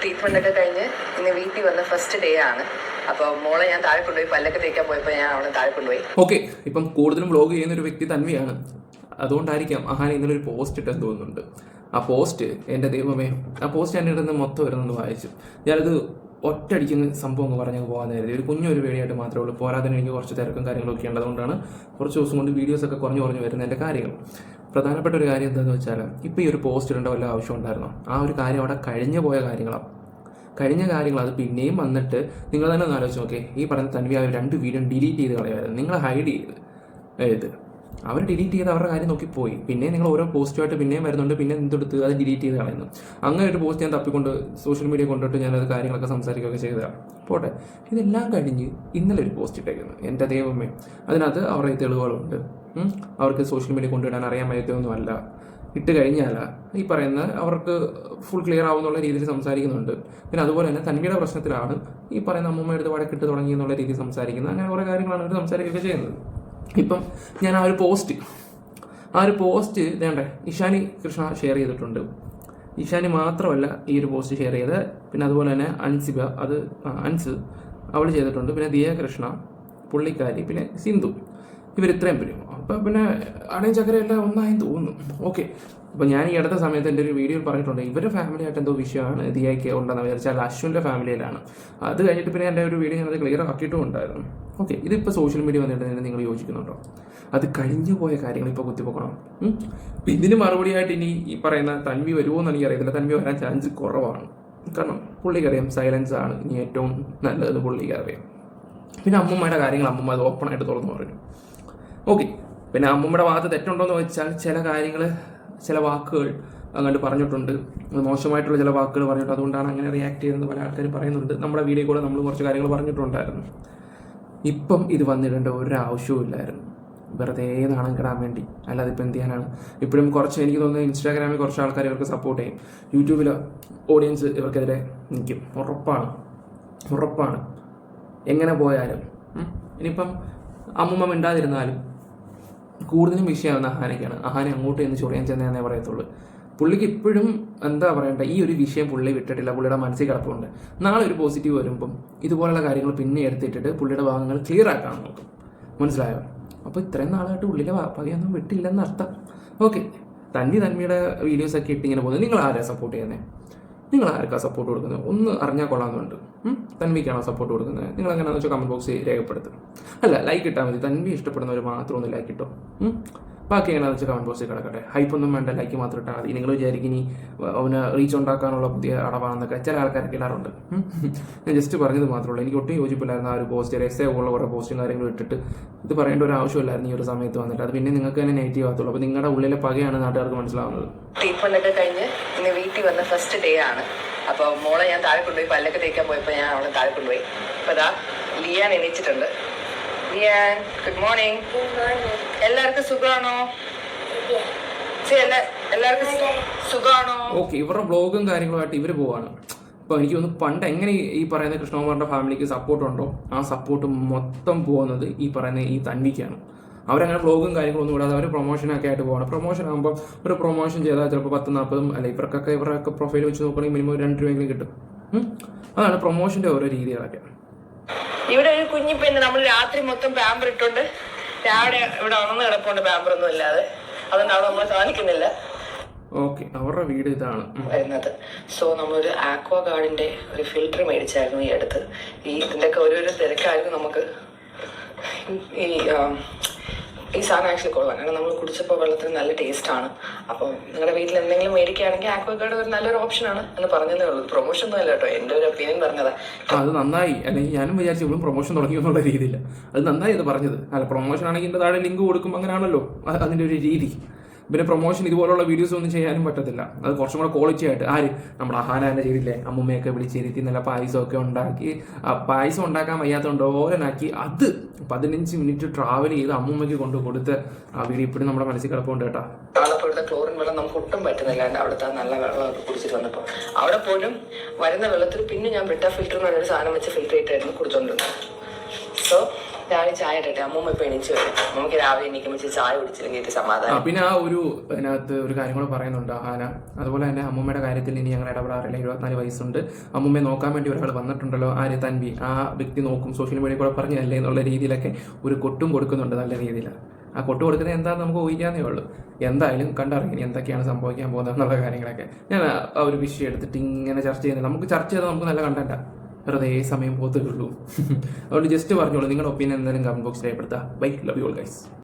Treatment ഒക്കെ കഴിഞ്ഞ് ഇന്ന് വീട്ടിൽ വന്ന ഫസ്റ്റ് ഡേ ആണ്. അപ്പോൾ മോളെ ഞാൻ താഴെ കൊണ്ടുപോയി പല്ലൊക്കെ തേക്കാൻ പോയപ്പോൾ ഞാൻ അവളെ താഴെ കൊണ്ടുപോയി. ഓക്കെ, ഇപ്പം കൂടുതലും വ്ളോഗ് ചെയ്യുന്ന ഒരു വ്യക്തി തന്വിയാണ്. അതുകൊണ്ടായിരിക്കാം അഹാന ഇന്നലെ ഒരു പോസ്റ്റ് ഇട്ടെന്ന് തോന്നുന്നുണ്ട്. ആ പോസ്റ്റ് എൻ്റെ ദൈവമേ, ആ പോസ്റ്റ് ഞാൻ ഇടുന്ന മൊത്തം വരുന്നത് വായിച്ചു. ഞാനത് ഒറ്റയടിക്കുന്ന സംഭവം എന്ന് പറഞ്ഞ് പോകാൻ നേരത്തെ ഒരു കുഞ്ഞൊരു വീഡിയോ മാത്രമേ ഉള്ളൂ. പോരാതെ എനിക്ക് കുറച്ച് തിരക്കും കാര്യങ്ങളൊക്കെ ഉള്ളതുകൊണ്ടാണ് കുറച്ച് ദിവസം കൊണ്ട് വീഡിയോസൊക്കെ കുറഞ്ഞു വരുന്ന എൻ്റെ കാര്യങ്ങൾ. പ്രധാനപ്പെട്ട ഒരു കാര്യം എന്താണെന്ന് വെച്ചാൽ ഇപ്പോൾ ഈ ഒരു പോസ്റ്റ് ഇടേണ്ട വല്ല ആവശ്യം ഉണ്ടായിരുന്നോ? ആ ഒരു കാര്യം അവിടെ കഴിഞ്ഞു പോയ കാര്യങ്ങളാണ്. കഴിഞ്ഞ കാര്യങ്ങൾ അത് പിന്നെയും വന്നിട്ട് നിങ്ങൾ തന്നെ ഒന്ന് ആലോചിച്ച് നോക്കേ. ഈ പറഞ്ഞ തന്വി ആ 2 വീഡിയോ ഡിലീറ്റ് ചെയ്ത് കളയായിരുന്നു. നിങ്ങൾ ഹൈഡ് ചെയ്ത് അവർ ഡിലീറ്റ് ചെയ്ത് അവരുടെ കാര്യം നോക്കിപ്പോയി. പിന്നെ നിങ്ങൾ ഓരോ പോസ്റ്റുമായിട്ട് പിന്നെയും വരുന്നുണ്ട്. പിന്നെ എന്തെടുത്ത് അത് ഡിലീറ്റ് ചെയ്ത് കളയുന്നു. അങ്ങനെ ഒരു പോസ്റ്റ് ഞാൻ തപ്പിക്കൊണ്ട് സോഷ്യൽ മീഡിയ കൊണ്ടിട്ട് ഞാനത് കാര്യങ്ങളൊക്കെ സംസാരിക്കുകയൊക്കെ ചെയ്തതാണ്. പോട്ടെ, ഇതെല്ലാം കഴിഞ്ഞ് ഇന്നലെ ഒരു പോസ്റ്റ് ഇട്ടേക്കുന്നു. എൻ്റെ ദൈവമേ, അതിനകത്ത് അവരുടെ തെളിവുകളുണ്ട്. അവർക്ക് സോഷ്യൽ മീഡിയ കൊണ്ടുവിടാൻ അറിയാൻ പറ്റുമൊന്നുമല്ല. ഇട്ട് കഴിഞ്ഞാൽ ഈ പറയുന്ന അവർക്ക് ഫുൾ ക്ലിയർ ആവുന്നുള്ള രീതിയിൽ സംസാരിക്കുന്നുണ്ട്. പിന്നെ അതുപോലെ തന്നെ തന്വിയുടെ പ്രശ്നത്തിലാണ് ഈ പറയുന്ന അമ്മൂമ്മ എടുത്ത് വഴക്കിട്ട് തുടങ്ങി എന്നുള്ള രീതിയിൽ സംസാരിക്കുന്നത്. അങ്ങനെ കുറേ കാര്യങ്ങളാണ് അവർ സംസാരിക്കുകയൊക്കെ ചെയ്യുന്നത്. ഇപ്പം ഞാൻ ആ ഒരു പോസ്റ്റ് വേണ്ടേ ഇഷാനി കൃഷ്ണ ഷെയർ ചെയ്തിട്ടുണ്ട്. ഇഷാനി മാത്രമല്ല ഈ ഒരു പോസ്റ്റ് ഷെയർ ചെയ്ത്, പിന്നെ അതുപോലെ തന്നെ അൻസ് അവൾ ചെയ്തിട്ടുണ്ട്. പിന്നെ ദിയ കൃഷ്ണ, പുള്ളിക്കാരി, പിന്നെ സിന്ധു, ഇവരിത്രയും പേരും. അപ്പം പിന്നെ അടയും ചക്കരയെല്ലാം ഒന്നായെന്ന് തോന്നുന്നു. ഓക്കെ, അപ്പോൾ ഞാൻ ഈ അടുത്ത സമയത്ത് എൻ്റെ ഒരു വീഡിയോയിൽ പറഞ്ഞിട്ടുണ്ട്, ഇവരുടെ ഫാമിലി ആയിട്ട് എന്തോ വിഷയമാണ് ദിയയ്ക്ക് ഉണ്ടെന്ന് വിചാരിച്ചാൽ അശ്വിൻ്റെ ഫാമിലിയിലാണ്. അത് കഴിഞ്ഞിട്ട് പിന്നെ എൻ്റെ ഒരു വീഡിയോ ഞാനത് ക്ലിയർ ആക്കിയിട്ടും ഉണ്ടായിരുന്നു. ഓക്കെ, ഇതിപ്പോൾ സോഷ്യൽ മീഡിയ വന്നിട്ട് നിങ്ങൾ യോജിക്കുന്നുണ്ടോ? അത് കഴിഞ്ഞു പോയ കാര്യങ്ങൾ ഇപ്പോൾ കുത്തിപ്പൊക്കണം. അപ്പം ഇതിന് മറുപടിയായിട്ട് ഇനി ഈ പറയുന്ന തന്വി വരുമോ എന്ന് എനിക്കറിയത്തില്ല. തന്വി വരാൻ ചാൻസ് കുറവാണ്. കാരണം പുള്ളിക്കറിയാം സൈലൻസ് ആണ് ഇനി ഏറ്റവും നല്ലത്, പുള്ളിക്കറിയാം. പിന്നെ അമ്മൂമ്മയുടെ കാര്യങ്ങൾ അമ്മൂമ്മ അത് ഓപ്പണായിട്ട് തുറന്നു പറഞ്ഞു. ഓക്കെ, പിന്നെ അമ്മൂമ്മയുടെ ഭാഗത്ത് തെറ്റുണ്ടോയെന്ന് വെച്ചാൽ ചില വാക്കുകൾ അങ്ങോട്ട് പറഞ്ഞിട്ടുണ്ട്. മോശമായിട്ടുള്ള ചില വാക്കുകൾ പറഞ്ഞിട്ട് അതുകൊണ്ടാണ് അങ്ങനെ റിയാക്ട് ചെയ്തതെന്ന് പല ആൾക്കാരും പറയുന്നുണ്ട്. നമ്മുടെ വീഡിയോ കൂടെ നമ്മൾ കുറച്ച് കാര്യങ്ങൾ പറഞ്ഞിട്ടുണ്ടായിരുന്നു. ഇപ്പം ഇത് വന്നിടേണ്ട ഒരാവശ്യവും ഇല്ലായിരുന്നു, വെറുതെ നാണം കിടാൻ വേണ്ടി. അല്ലാതെ ഇപ്പം എന്ത് ചെയ്യാനാണ്? ഇപ്പോഴും കുറച്ച് എനിക്ക് തോന്നുന്നു ഇൻസ്റ്റാഗ്രാമിൽ കുറച്ച് ആൾക്കാർ ഇവർക്ക് സപ്പോർട്ട് ചെയ്യും. യൂട്യൂബിൽ ഓഡിയൻസ് ഇവർക്കെതിരെ നിൽക്കും. ഉറപ്പാണ് എങ്ങനെ പോയാലും. ഇനിയിപ്പം അമ്മൂമ്മ മിണ്ടാതിരുന്നാലും കൂടുതലും വിഷയമാകുന്ന അഹാനയ്ക്കാണ്. അഹാന അങ്ങോട്ട് എന്ന് ചൊറിയാൻ ചെന്നേ പറയത്തുള്ളൂ. പുള്ളിക്ക് ഇപ്പോഴും എന്താ പറയണ്ട, ഈ ഒരു വിഷയം പുള്ളി വിട്ടിട്ടില്ല. പുള്ളിയുടെ മനസ്സിൽ കിടപ്പുണ്ട്. നാളെ ഒരു പോസിറ്റീവ് വരുമ്പം ഇതുപോലുള്ള കാര്യങ്ങൾ പിന്നെ എടുത്തിട്ടിട്ട് പുള്ളിയുടെ ഭാഗങ്ങൾ ക്ലിയർ ആക്കാൻ നോക്കും. മനസ്സിലായോ? അപ്പോൾ ഇത്രയും നാളായിട്ട് പുള്ളിയുടെ പകയൊന്നും വിട്ടില്ലെന്ന് അർത്ഥം. ഓക്കെ, തന്വിയുടെ വീഡിയോസൊക്കെ ഇട്ട് ഇങ്ങനെ പോകുന്നത്. നിങ്ങൾ ആരാ സപ്പോർട്ട് ചെയ്യുന്നത്? നിങ്ങൾ ആർക്കാണ് സപ്പോർട്ട് കൊടുക്കുന്നത്? ഒന്ന് അറിഞ്ഞാൽ കൊള്ളാമെന്നുണ്ട്. തന്വിക്കാണോ സപ്പോർട്ട് കൊടുക്കുന്നത്? നിങ്ങൾ എങ്ങനെയാണെന്ന് വെച്ചാൽ കമൻറ്റ് ബോക്സിൽ രേഖപ്പെടുത്തും. അല്ല, ലൈക്ക് ഇട്ടാൽ മതി. തന്വി ഇഷ്ടപ്പെടുന്നവർ മാത്രം ഒന്ന് ലൈക്ക് ഇട്ടോ. ബാക്കി എങ്ങനെയാണെന്ന് വെച്ചാൽ കമൻറ്റ് ബോക്സിൽ കിടക്കട്ടെ. ഹൈപ്പൊന്നും വേണ്ട, ലൈക്ക് മാത്രം ഇട്ടാൽ മതി. നിങ്ങൾ വിചാരിക്കും ഇനി അവന് റീച്ച് ഉണ്ടാക്കാനുള്ള പുതിയ അടവാണെന്നൊക്കെ ചില ആൾക്കാരൊക്കെ ഇടാറുണ്ട്. ഞാൻ ജസ്റ്റ് പറഞ്ഞത് മാത്രമേ ഉള്ളൂ. എനിക്ക് ഒട്ടും യോജിപ്പില്ലായിരുന്നു ആ ഒരു പോസ്റ്റ്. രസേ ഉള്ള കുറേ പോസ്റ്റും കാര്യങ്ങളും ഇട്ടിട്ട് ഇത് പറയേണ്ട ഒരു ആവശ്യമില്ലായിരുന്നു ഈ ഒരു സമയത്ത് വന്നിട്ട്. അത് പിന്നെ നിങ്ങൾക്ക് തന്നെ നെഗറ്റീവ് ആകത്തുള്ളൂ. അപ്പോൾ നിങ്ങളുടെ ഉള്ളിലെ പകയാണ് നാട്ടുകാർക്ക് മനസ്സിലാവുന്നത്. ട്രീറ്റ്മെൻ്റ് ഒക്കെ കഴിഞ്ഞ് ഇന്ന് വീട്ടിൽ വന്ന ഫസ്റ്റ് ഡേ ആണ്. അപ്പോൾ മോളെ ഞാൻ താഴെ കൊണ്ടുപോയി പല്ലൊക്കെ തേക്കാൻ പോയപ്പോൾ ഞാൻ അവളെ താഴെ കൊണ്ടുപോയി. അപ്പോൾ അതാ ലിയാൻ എണീച്ചിട്ടുണ്ട്. Liyan, good morning. എല്ലാവർക്കും സുഖമാണോ? എല്ലാവർക്കും സുഖമാണോ? ഓക്കെ, ഇവരുടെ ബ്ലോഗും കാര്യങ്ങളുമായിട്ട് ഇവർ പോവാണ്. അപ്പോൾ എനിക്ക് തോന്നുന്നു പണ്ട് എങ്ങനെ ഈ പറയുന്ന കൃഷ്ണകുമാറിൻ്റെ ഫാമിലിക്ക് സപ്പോർട്ടുണ്ടോ ആ സപ്പോർട്ട് മൊത്തം പോകുന്നത് ഈ പറയുന്ന ഈ തന്വിക്കാണ്. അവരങ്ങനെ വ്ളോഗും കാര്യങ്ങളൊന്നും കൂടാതെ അവർ പ്രൊമോഷനൊക്കെ ആയിട്ട് പോകണം. പ്രൊമോഷൻ ആകുമ്പോൾ ഒരു പ്രൊമോഷൻ ചെയ്താൽ ചിലപ്പോൾ 10-40 അല്ല ഇവരൊക്കെ പ്രൊഫൈൽ വെച്ച് നോക്കുകയാണെങ്കിൽ മിനിമം 2 രൂപയെങ്കിലും കിട്ടും. അതാണ് പ്രൊമോഷൻ്റെ ഓരോ രീതികളൊക്കെ. ഇവിടെ ഒരു കുഞ്ഞി പെണ്ണ് നമ്മൾ രാത്രി മൊത്തം പാമ്പർ ഇട്ടുണ്ട്, രാവിലെ ഇവിടെ ഉണർന്ന് കിടപ്പുണ്ട് പാമ്പറൊന്നും ഇല്ലാതെ. അതുകൊണ്ട് അവിടെ നമ്മൾ കാണിക്കുന്നില്ല. ഓക്കെ, അവരുടെ വീട് ഇതാണ് വരുന്നത്. സോ നമ്മളൊരു ആക്വാ ഗാർഡിന്റെ ഒരു ഫിൽറ്റർ മേടിച്ചായിരുന്നു ഈ അടുത്ത്. ഇതിൻ്റെയൊക്കെ ഓരോരോ തിരക്കായിരുന്നു നമുക്ക്. ഈ സാധനം ആക്ച്വലി കൊള്ളാം, കാരണം നമ്മൾ കുടിച്ചപ്പോൾ വെള്ളത്തിന് നല്ല ടേസ്റ്റാണ്. അപ്പം നിങ്ങളുടെ വീട്ടിൽ എന്തെങ്കിലും മേടിക്കുകയാണെങ്കിൽ ആക്വാ ഗാർഡ് ഒരു നല്ലൊരു ഓപ്ഷനാണ് എന്ന് പറഞ്ഞതേ ഉള്ളൂ. പ്രൊമോഷൻ ഒന്നും അല്ല കേട്ടോ, എൻ്റെ ഒരു ഒപ്പീനിയൻ പറഞ്ഞതാ. അത് നന്നായി. അല്ലെങ്കിൽ ഞാനും വിചാരിച്ചു ഇവളും പ്രൊമോഷൻ തുടങ്ങി എന്നുള്ള രീതിയില്ല. അത് നന്നായി അത് പറഞ്ഞത്. അല്ല, പ്രൊമോഷൻ ആണെങ്കിൽ ഇതിൻ്റെ താഴെ ലിങ്ക് കൊടുക്കും, അങ്ങനെയാണല്ലോ അതിൻ്റെ ഒരു രീതി. പിന്നെ പ്രൊമോഷൻ ഇതുപോലുള്ള വീഡിയോസ് ഒന്നും ചെയ്യാനും പറ്റത്തില്ല. അത് കുറച്ചും കൂടെ ക്വാളിറ്റി ആയിട്ട് നമ്മുടെ അഹാന തന്നെ ചെയ്തില്ലേ, അമ്മൂമ്മയൊക്കെ വിളിച്ചിരുത്തി നല്ല പായസമൊക്കെ ഉണ്ടാക്കി. പായസം ഉണ്ടാക്കാൻ വയ്യാത്തതുകൊണ്ട് ഓരനാക്കി അത് 15 മിനിറ്റ് ട്രാവൽ ചെയ്ത് അമ്മൂമ്മയ്ക്ക് കൊണ്ട് കൊടുത്ത് ആ വീഡിയോ ഇപ്പോഴും നമ്മുടെ മനസ്സിൽ കിടപ്പുണ്ട് കേട്ടോ. ഇവിടുത്തെ ക്ലോറിൻ വെള്ളം നമുക്ക് ഒട്ടും പറ്റുന്നില്ല. അവിടുത്തെ നല്ല വെള്ളം കുടിച്ചിട്ട് വന്നപ്പോൾ അവിടെ പോലും വരുന്ന വെള്ളത്തിൽ പിന്നെ ഞാൻ ബെറ്റ ഫിൽറ്റർ എന്ന് പറഞ്ഞൊരു സാധനം വെച്ച് ഫിൽറ്റർ ചെയ്തിട്ടായിരുന്നു കുടിച്ചോണ്ടിരുന്നത്. സോ രാവിലെ ചായ ഇട്ടെ. അമ്മൂമ്മ ഇപ്പൊ എണീച്ച് വരും. അമ്മൂമ്മക്ക് രാവിലെ എണീക്കുമ്പോൾ ചായ കുടിച്ചില്ലെങ്കിൽ ഇത് സമാധാനം. പിന്നെ ആ ഒരു അതിനകത്ത് ഒരു കാര്യം കൂടെ പറയുന്നുണ്ട് ആന. അതുപോലെ തന്നെ അമ്മൂമ്മയുടെ കാര്യത്തിൽ ഇനി ഞങ്ങൾ ഇടപെടാറില്ല. 24 വയസ്സുണ്ട്. അമ്മൂമ്മയെ നോക്കാൻ വേണ്ടി ഒരാൾ വന്നിട്ടുണ്ടല്ലോ, ആര്, തൻവി, ആ വ്യക്തി നോക്കും, സോഷ്യൽ മീഡിയ കൂടെ പറഞ്ഞല്ലേ എന്നുള്ള രീതിയിലൊക്കെ ഒരു കൊട്ടും കൊടുക്കുന്നുണ്ട് നല്ല രീതിയിൽ. ആ കൊട്ട് കൊടുക്കുന്നത് എന്താണെന്ന് നമുക്ക് ഊഹിക്കാന്നേ ഉള്ളൂ. എന്തായാലും കണ്ടറിയാം എന്തൊക്കെയാണ് സംഭവിക്കാൻ പോകുന്നത് എന്നുള്ള കാര്യങ്ങളൊക്കെ. ഞാൻ ആ ഒരു വിഷയം എടുത്തിട്ട് ഇങ്ങനെ ചർച്ച ചെയ്യുന്നത്, നമുക്ക് ചർച്ച ചെയ്താൽ നമുക്ക് നല്ല കണ്ടന്റാ, വെറുതെ സമയം പോത്തുള്ളൂ. അതുകൊണ്ട് ജസ്റ്റ് പറഞ്ഞോളൂ, നിങ്ങളുടെ ഒപ്പീനിയൻ എന്തായാലും കമന്റ് ബോക്സിൽ രേഖപ്പെടുത്തുക. Bye, love you all guys.